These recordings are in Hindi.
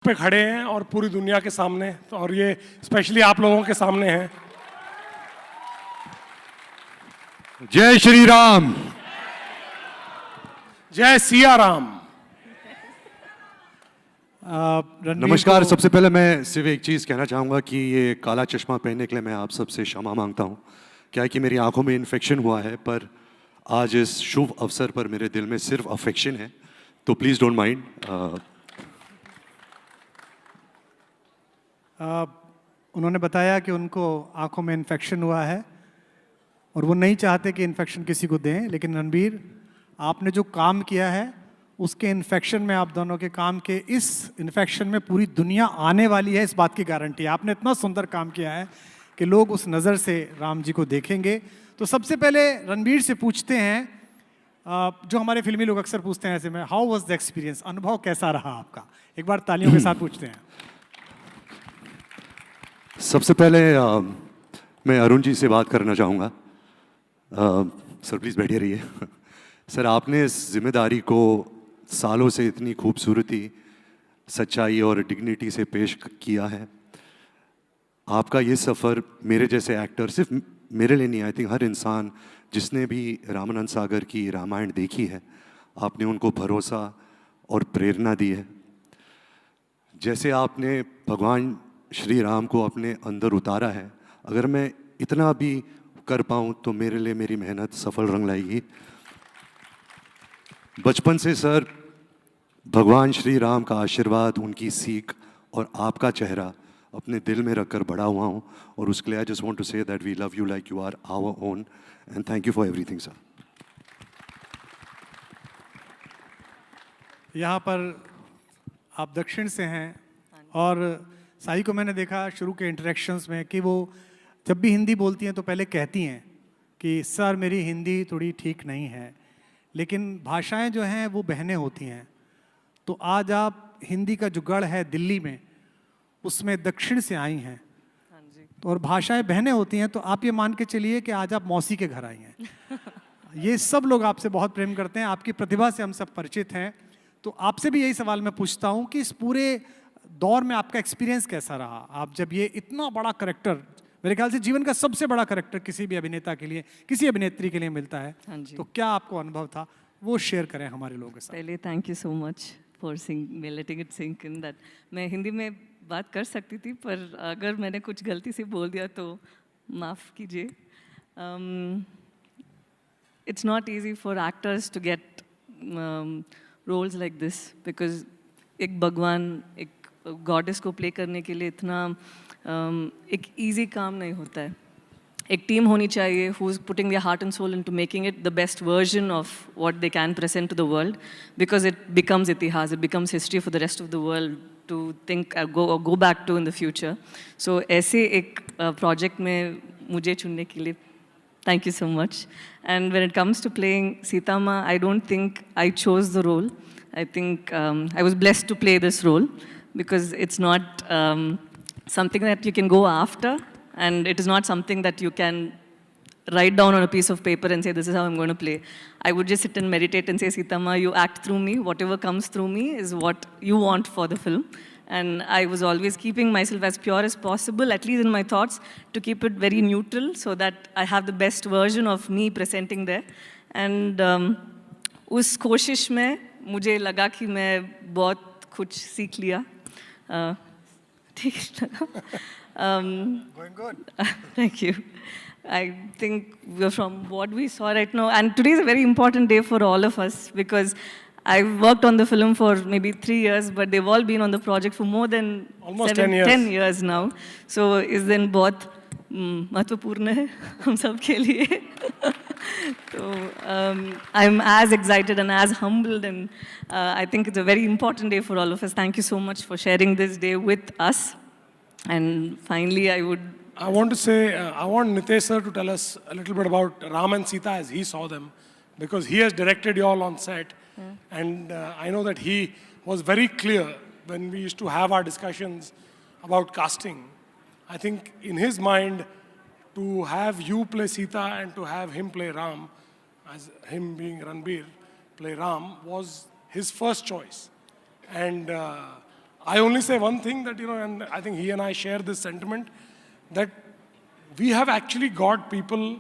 पे खड़े हैं और पूरी दुनिया के सामने, तो और ये स्पेशली आप लोगों के सामने हैं। जय श्री राम। जय सिया राम। नमस्कार। सबसे पहले मैं सिर्फ एक चीज़ कहना चाहूँगा कि ये काला चश्मा पहनने के लिए मैं आप सबसे क्षमा मांगता हूँ। क्या है कि मेरी आंखों में इन्फेक्शन हुआ है, पर आज इस शुभ अवसर पर मेरे दिल में सिर्फ अफेक्शन है, तो प्लीज़ डोंट माइंड। उन्होंने बताया कि उनको आंखों में इन्फेक्शन हुआ है और वो नहीं चाहते कि इन्फेक्शन किसी को दें, लेकिन रणबीर, आपने जो काम किया है उसके इन्फेक्शन में, आप दोनों के काम के इस इन्फेक्शन में पूरी दुनिया आने वाली है, इस बात की गारंटी है। आपने इतना सुंदर काम किया है कि लोग उस नज़र से राम जी को देखेंगे। तो सबसे पहले रणबीर से पूछते हैं, जो हमारे फिल्मी लोग अक्सर पूछते हैं ऐसे में, हाउ वॉज द एक्सपीरियंस, अनुभव कैसा रहा आपका? एक बार तालियों के साथ पूछते हैं। सबसे पहले मैं अरुण जी से बात करना चाहूँगा। सर प्लीज़ बैठे रहिए। सर, आपने इस जिम्मेदारी को सालों से इतनी खूबसूरती, सच्चाई और डिग्निटी से पेश किया है। आपका ये सफ़र मेरे जैसे एक्टर, सिर्फ मेरे लिए नहीं, आई थिंक हर इंसान जिसने भी रामानंद सागर की रामायण देखी है, आपने उनको भरोसा और प्रेरणा दी है। जैसे आपने भगवान श्री राम को अपने अंदर उतारा है, अगर मैं इतना भी कर पाऊँ तो मेरे लिए मेरी मेहनत सफल रंग लाएगी। बचपन से सर भगवान श्री राम का आशीर्वाद, उनकी सीख और आपका चेहरा अपने दिल में रखकर बड़ा हुआ हूँ, और उसके लिए I just want to say that we love you like you are our own, and thank you for everything sir. यहाँ पर आप दक्षिण से हैं और साई को मैंने देखा शुरू के इंटरेक्शंस में कि वो जब भी हिंदी बोलती हैं तो पहले कहती हैं कि सर मेरी हिंदी थोड़ी ठीक नहीं है, लेकिन भाषाएं जो हैं वो बहनें होती हैं। तो आज आप हिंदी का जो गढ़ है दिल्ली में, उसमें दक्षिण से आई हैं। हाँ जी। तो और भाषाएं बहनें होती हैं, तो आप ये मान के चलिए कि आज आप मौसी के घर आई हैं। ये सब लोग आपसे बहुत प्रेम करते हैं, आपकी प्रतिभा से हम सब परिचित हैं। तो आपसे भी यही सवाल मैं पूछता हूँ कि इस पूरे दौर में आपका एक्सपीरियंस कैसा रहा? आप जब ये इतना बड़ा करैक्टर, मेरे ख्याल से जीवन का सबसे बड़ा करैक्टर किसी भी अभिनेता के लिए, किसी अभिनेत्री के लिए मिलता है, हाँ जी। तो क्या आपको अनुभव था, वो शेयर करें हमारे लोगों के साथ। पहले thank you so much for letting it sink in that मैं हिंदी में बात कर सकती थी, पर अगर मैंने कुछ गलती से बोल दिया तो माफ़ कीजिए। It's not easy for actors to get roles like this, because एक भगवान, एक गॉडेस को प्ले करने के लिए इतना एक इजी काम नहीं होता है। एक टीम होनी चाहिए who is putting their heart and soul into making it the best version of what they can present to the world, because it becomes इतिहास, it becomes history for the rest of the world to think go back to in the future. So ऐसे एक प्रोजेक्ट में मुझे चुनने के लिए thank you so much. And when it comes to playing Sita Ma, I don't think I chose the role. I think I was blessed to play this role, because it's not something that you can go after, and it is not something that you can write down on a piece of paper and say, this is how I'm going to play. I would just sit and meditate and say, Sita Ma, you act through me. Whatever comes through me is what you want for the film. And I was always keeping myself as pure as possible, at least in my thoughts, to keep it very neutral so that I have the best version of me presenting there. And उस कोशिश में मुझे लगा कि मैं बहुत कुछ सीख लिया। ठीक लगा? Going good. Thank you. I think from what we saw right now, and today is a very important day for all of us, because I've worked on the film for maybe 3 years, but they've all been on the project for more than Almost 10 years. 10 years now. So इस दिन बहुत महत्वपूर्ण है हम सब के लिए। So I'm as excited and as humbled, and I think it's a very important day for all of us. Thank you so much for sharing this day with us. And finally, I want to say, I want Nitesh sir to tell us a little bit about Ram and Sita as he saw them, because he has directed you all on set. And I know that he was very clear when we used to have our discussions about casting. I think in his mind, to have you play Sita and to have him play Ram, as him being Ranbir, play Ram, was his first choice. And I only say one thing that, and I think he and I share this sentiment, that we have actually got people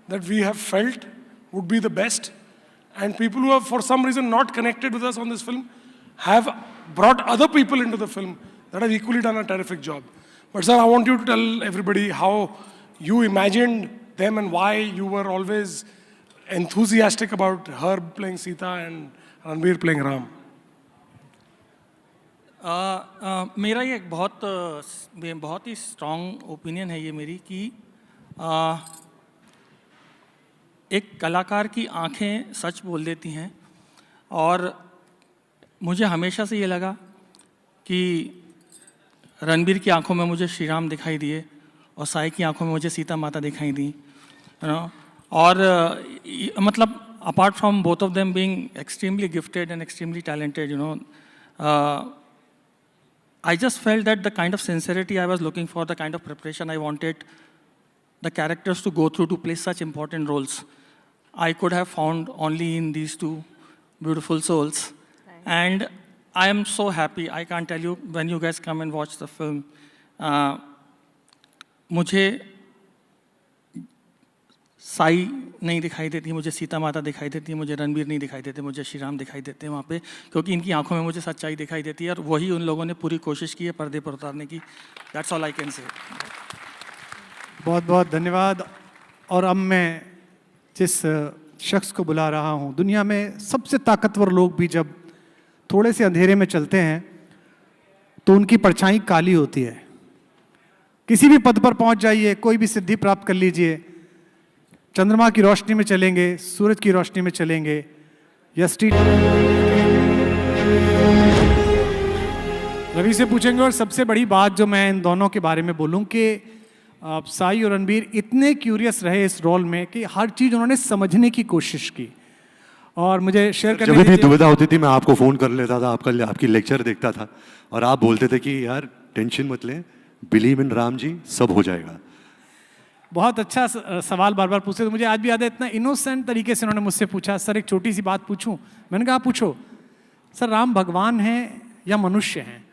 that we have felt would be the best, and people who have for some reason not connected with us on this film have brought other people into the film that have equally done a terrific job. But sir, I want you to tell everybody how you imagined them and why you were always enthusiastic about her playing Sita and Ranbir playing Ram. मेरा ये एक बहुत ही स्ट्रॉन्ग ओपिनियन है ये मेरी कि एक कलाकार की आंखें सच बोल देती हैं, और मुझे हमेशा से ये लगा कि रणबीर की आंखों में मुझे श्री राम दिखाई दिए और साई की आंखों में मुझे सीता माता दिखाई दी, और मतलब apart from both of them being extremely gifted and extremely talented, I just felt that the kind of sincerity I was looking for, the kind of preparation I wanted the characters to go through to play such important roles, I could have found only in these two beautiful souls. And I am so happy. I can't tell you, when you guys come and watch the film, मुझे साई नहीं दिखाई देती, मुझे सीता माता दिखाई देती, मुझे रणबीर नहीं दिखाई देते, मुझे श्री राम दिखाई देते हैं वहाँ पे, क्योंकि इनकी आंखों में मुझे सच्चाई दिखाई देती है, और वही उन लोगों ने पूरी कोशिश की है पर्दे पर उतारने की. That's all I can say. बहुत बहुत धन्यवाद. और अब मैं जिस शख्स को बुला रहा हूँ, दुनिया में सबसे ताकतवर लोग भी जब थोड़े से अंधेरे में चलते हैं तो उनकी परछाई काली होती है. किसी भी पद पर पहुंच जाइए, कोई भी सिद्धि प्राप्त कर लीजिए, चंद्रमा की रोशनी में चलेंगे, सूरज की रोशनी में चलेंगे या स्ट्रीट. रवि से पूछेंगे. और सबसे बड़ी बात जो मैं इन दोनों के बारे में बोलूं कि साई और रणबीर इतने क्यूरियस रहे इस रोल में कि हर चीज़ उन्होंने समझने की कोशिश की. और मुझे शेयर करने जब भी दुविधा होती थी मैं आपको फ़ोन कर लेता था, आपकी लेक्चर देखता था, और आप बोलते थे कि यार टेंशन मत लें, बिलीव इन राम जी, सब हो जाएगा. बहुत अच्छा सवाल बार बार पूछते. तो मुझे आज भी याद है, इतना इनोसेंट तरीके से उन्होंने मुझसे पूछा, सर एक छोटी सी बात पूछूं. मैंने कहा पूछो. सर राम भगवान हैं या मनुष्य हैं?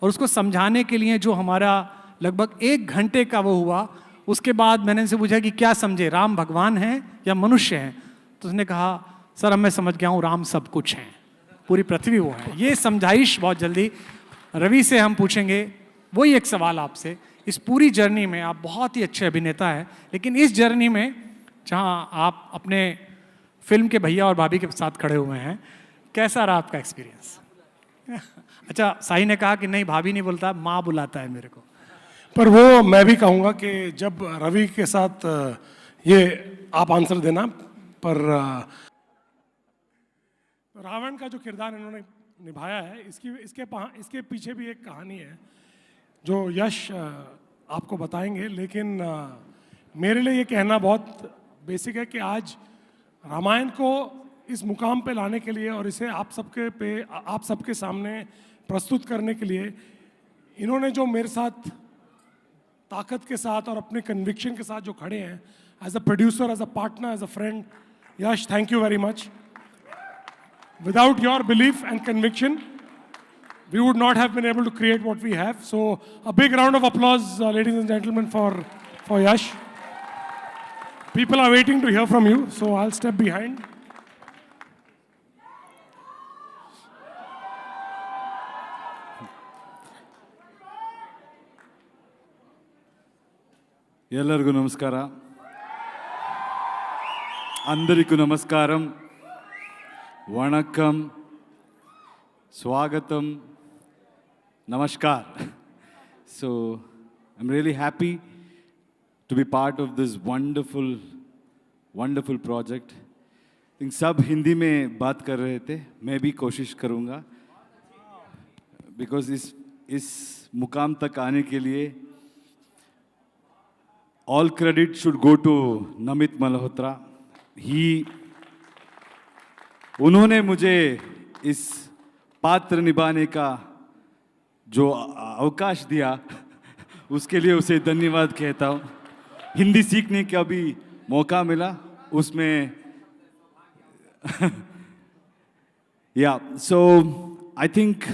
और उसको समझाने के लिए जो हमारा लगभग 1 घंटे का वो हुआ, उसके बाद मैंने इनसे पूछा कि क्या समझे, राम भगवान हैं या मनुष्य हैं? तो उसने कहा सर अब मैं समझ गया हूँ, राम सब कुछ हैं, पूरी पृथ्वी वो है. ये समझाइश बहुत जल्दी रवि से हम पूछेंगे. वही एक सवाल आपसे, इस पूरी जर्नी में आप बहुत ही अच्छे अभिनेता हैं, लेकिन इस जर्नी में जहाँ आप अपने फिल्म के भैया और भाभी के साथ खड़े हुए हैं, कैसा रहा आपका एक्सपीरियंस? अच्छा, साई ने कहा कि नहीं भाभी नहीं बोलता, माँ बुलाता है मेरे को. पर वो मैं भी कहूँगा कि जब रवि के साथ ये आप आंसर देना, पर रावण का जो किरदार इन्होंने निभाया है, इसके पीछे भी एक कहानी है जो यश आपको बताएंगे. लेकिन मेरे लिए ये कहना बहुत बेसिक है कि आज रामायण को इस मुकाम पे लाने के लिए और इसे आप सबके सामने प्रस्तुत करने के लिए इन्होंने जो मेरे साथ ताकत के साथ और अपने कन्विक्शन के साथ जो खड़े हैं, as a producer, as a partner, as a friend, Yash thank you very much. Without your belief and conviction, we would not have been able to create what we have. So a big round of applause, ladies and gentlemen, for Yash. People are waiting to hear from you, so I'll step behind. ಎಲ್ಲರಿಗೂ ನಮಸ್ಕಾರ. అందరికీ నమస్కారం, వణక్కం, స్వాగతం, namaskar. So I'm really happy to be part of this wonderful project. I think सब हिंदी में बात कर रहे थे, मैं भी कोशिश करूँगा, because इस मुकाम तक आने के लिए all credit should go to Namit Malhotra. उन्होंने मुझे इस पात्र निभाने का जो अवकाश दिया, उसके लिए उसे धन्यवाद कहता हूँ. हिंदी सीखने का भी मौका मिला उसमें. Yeah, so I think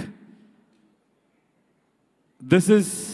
This is